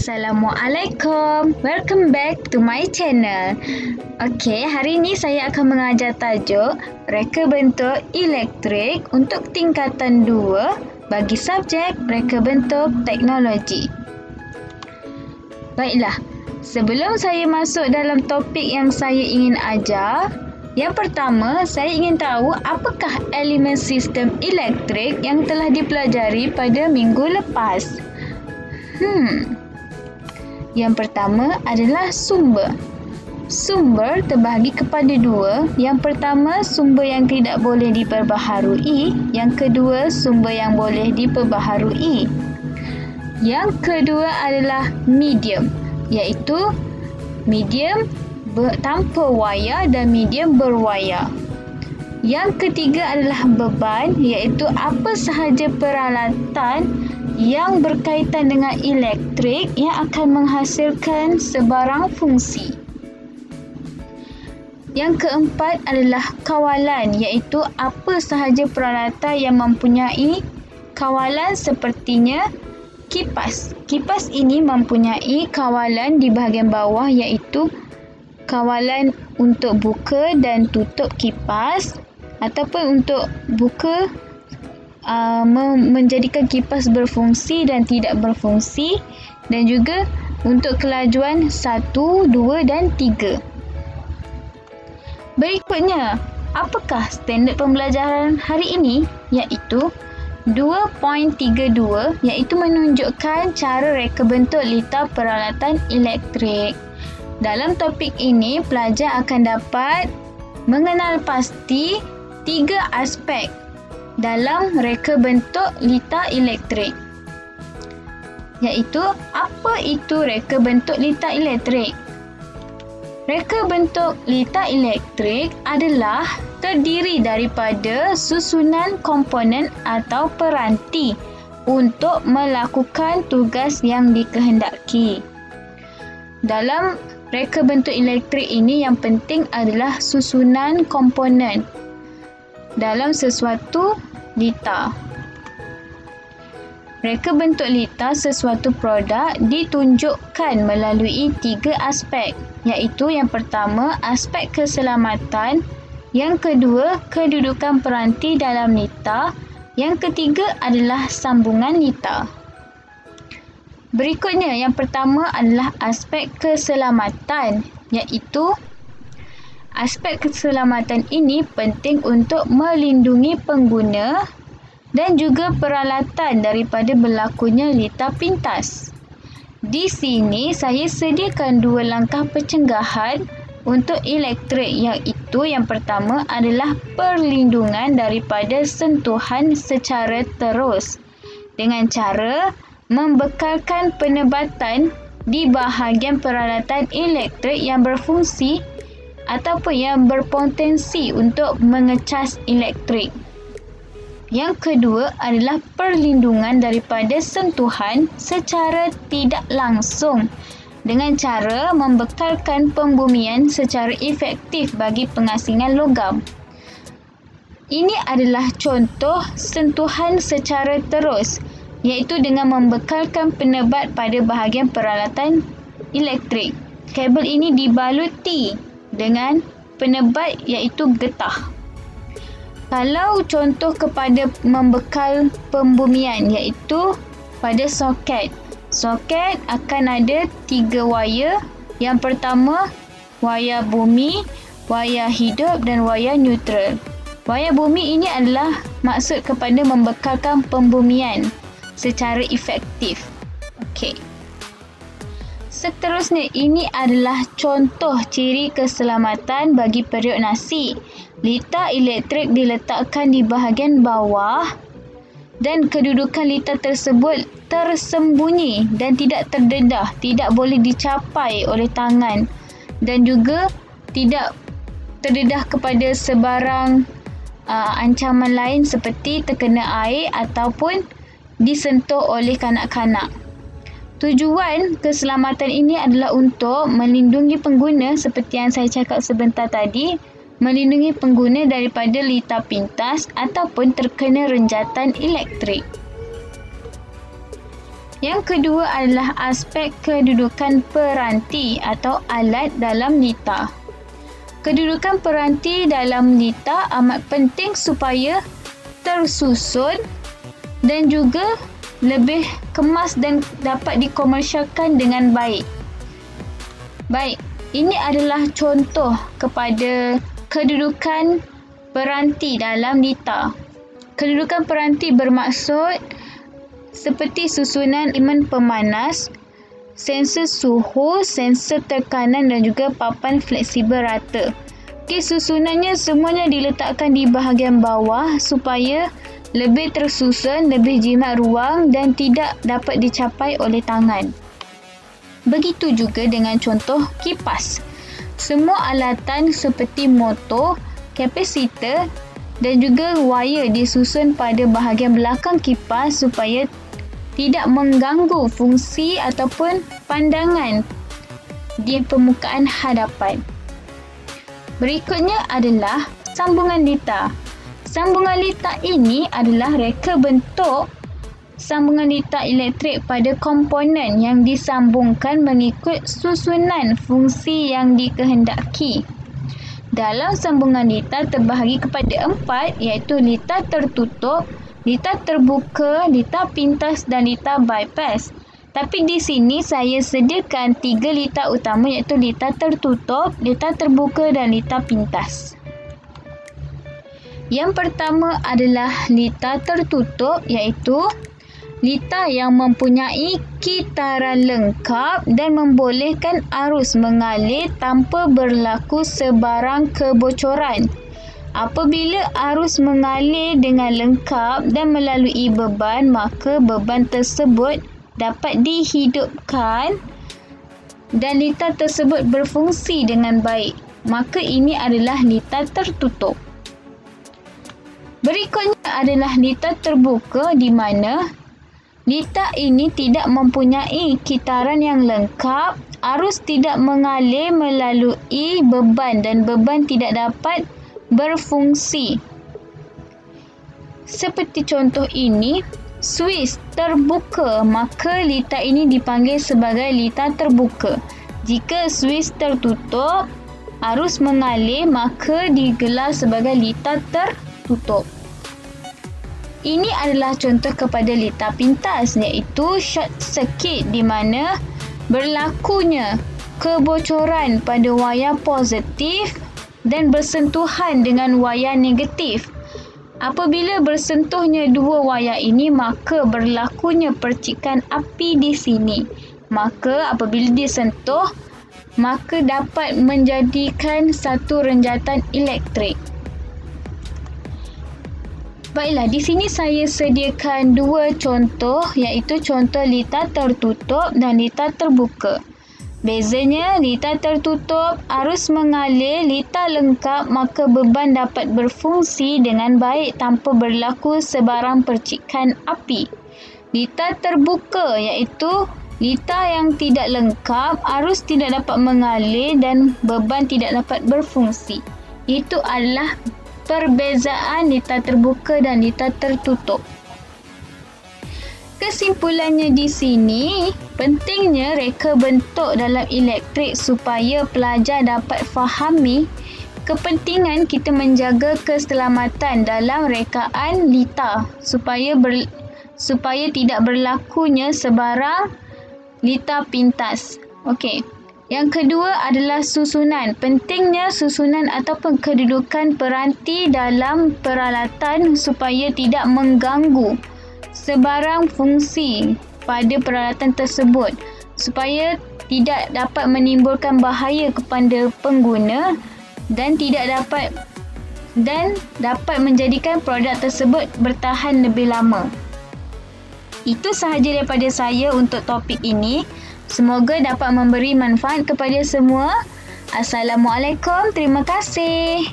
Assalamualaikum. Welcome back to my channel. Okey, hari ini saya akan mengajar tajuk reka bentuk elektrik untuk tingkatan 2 bagi subjek reka bentuk teknologi. Baiklah, sebelum saya masuk dalam topik yang saya ingin ajar, yang pertama saya ingin tahu apakah elemen sistem elektrik yang telah dipelajari pada minggu lepas. Yang pertama adalah sumber. Sumber terbahagi kepada dua. Yang pertama, sumber yang tidak boleh diperbaharui. Yang kedua, sumber yang boleh diperbaharui. Yang kedua adalah medium, iaitu medium tanpa wayar dan medium berwayar. Yang ketiga adalah beban, iaitu apa sahaja peralatan yang berkaitan dengan elektrik yang akan menghasilkan sebarang fungsi. Yang keempat adalah kawalan, iaitu apa sahaja peralatan yang mempunyai kawalan sepertinya kipas. Kipas ini mempunyai kawalan di bahagian bawah, iaitu kawalan untuk buka dan tutup kipas ataupun untuk buka menjadikan kipas berfungsi dan tidak berfungsi, dan juga untuk kelajuan 1, 2 dan 3. Berikutnya, apakah standard pembelajaran hari ini? Iaitu 2.32, iaitu menunjukkan cara reka bentuk litar peralatan elektrik. Dalam topik ini, pelajar akan dapat mengenal pasti 3 aspek dalam reka bentuk litar elektrik. Iaitu, apa itu reka bentuk litar elektrik? Reka bentuk litar elektrik adalah terdiri daripada susunan komponen atau peranti untuk melakukan tugas yang dikehendaki. Dalam reka bentuk elektrik ini, yang penting adalah susunan komponen dalam sesuatu litar. Reka bentuk litar sesuatu produk ditunjukkan melalui 3 aspek, iaitu yang pertama, aspek keselamatan, yang kedua, kedudukan peranti dalam litar, yang ketiga adalah sambungan litar. Berikutnya, yang pertama adalah aspek keselamatan, iaitu aspek keselamatan ini penting untuk melindungi pengguna dan juga peralatan daripada berlakunya litar pintas. Di sini saya sediakan 2 langkah pencegahan untuk elektrik, iaitu yang pertama adalah perlindungan daripada sentuhan secara terus dengan cara membekalkan penebatan di bahagian peralatan elektrik yang berfungsi ataupun yang berpotensi untuk mengecas elektrik. Yang kedua adalah perlindungan daripada sentuhan secara tidak langsung dengan cara membekalkan pembumian secara efektif bagi pengasingan logam. Ini adalah contoh sentuhan secara terus, iaitu dengan membekalkan penebat pada bahagian peralatan elektrik. Kabel ini dibaluti dengan penebat, iaitu getah. Kalau contoh kepada membekal pembumian, iaitu pada soket. Soket akan ada 3 wayar. Yang pertama, wayar bumi, wayar hidup dan wayar neutral. Wayar bumi ini adalah maksud kepada membekalkan pembumian secara efektif. Okey. Seterusnya, ini adalah contoh ciri keselamatan bagi periuk nasi. Litar elektrik diletakkan di bahagian bawah dan kedudukan litar tersebut tersembunyi dan tidak terdedah, tidak boleh dicapai oleh tangan dan juga tidak terdedah kepada sebarang ancaman lain seperti terkena air ataupun disentuh oleh kanak-kanak. Tujuan keselamatan ini adalah untuk melindungi pengguna seperti yang saya cakap sebentar tadi, melindungi pengguna daripada litar pintas ataupun terkena renjatan elektrik. Yang kedua adalah aspek kedudukan peranti atau alat dalam lita. Kedudukan peranti dalam lita amat penting supaya tersusun dan juga lebih kemas dan dapat dikomersialkan dengan baik. Baik, ini adalah contoh kepada kedudukan peranti dalam lita. Kedudukan peranti bermaksud seperti susunan elemen pemanas, sensor suhu, sensor tekanan dan juga papan fleksibel rata. Okey, susunannya semuanya diletakkan di bahagian bawah supaya lebih tersusun, lebih jimat ruang dan tidak dapat dicapai oleh tangan. Begitu juga dengan contoh kipas. Semua alatan seperti motor, kapasitor dan juga wire disusun pada bahagian belakang kipas supaya tidak mengganggu fungsi ataupun pandangan di permukaan hadapan. Berikutnya adalah sambungan lita. Sambungan lita ini adalah reka bentuk sambungan lita elektrik pada komponen yang disambungkan mengikut susunan fungsi yang dikehendaki. Dalam sambungan lita terbahagi kepada 4 iaitu lita tertutup, lita terbuka, lita pintas dan lita bypass. Tapi di sini saya sediakan 3 lita utama iaitu lita tertutup, lita terbuka dan lita pintas. Yang pertama adalah lita tertutup iaitu lita yang mempunyai kitaran lengkap dan membolehkan arus mengalir tanpa berlaku sebarang kebocoran. Apabila arus mengalir dengan lengkap dan melalui beban, maka beban tersebut dapat dihidupkan dan lita tersebut berfungsi dengan baik. Maka ini adalah lita tertutup. Berikutnya adalah lita terbuka di mana lita ini tidak mempunyai kitaran yang lengkap, arus tidak mengalir melalui beban dan beban tidak dapat berfungsi. Seperti contoh ini, suis terbuka, maka lita ini dipanggil sebagai lita terbuka. Jika suis tertutup, arus mengalir, maka digelar sebagai lita tertutup. Ini adalah contoh kepada lita pintas iaitu short circuit di mana berlakunya kebocoran pada wayar positif dan bersentuhan dengan wayar negatif. Apabila bersentuhnya dua wayar ini, maka berlakunya percikan api di sini. Maka apabila disentuh, maka dapat menjadikan satu renjatan elektrik. Baiklah, di sini saya sediakan dua contoh iaitu contoh lita tertutup dan lita terbuka. Bezanya, lita tertutup arus mengalir, lita lengkap maka beban dapat berfungsi dengan baik tanpa berlaku sebarang percikan api. Lita terbuka iaitu lita yang tidak lengkap, arus tidak dapat mengalir dan beban tidak dapat berfungsi. Itu adalah perbezaan lita terbuka dan lita tertutup. Kesimpulannya di sini, pentingnya reka bentuk dalam elektrik supaya pelajar dapat fahami kepentingan kita menjaga keselamatan dalam rekaan lita supaya tidak berlakunya sebarang lita pintas. Okey. Yang kedua adalah susunan. Pentingnya susunan ataupun kedudukan peranti dalam peralatan supaya tidak mengganggu sebarang fungsi pada peralatan tersebut, supaya tidak dapat menimbulkan bahaya kepada pengguna dan dapat menjadikan produk tersebut bertahan lebih lama. Itu sahaja daripada saya untuk topik ini. Semoga dapat memberi manfaat kepada semua. Assalamualaikum. Terima kasih.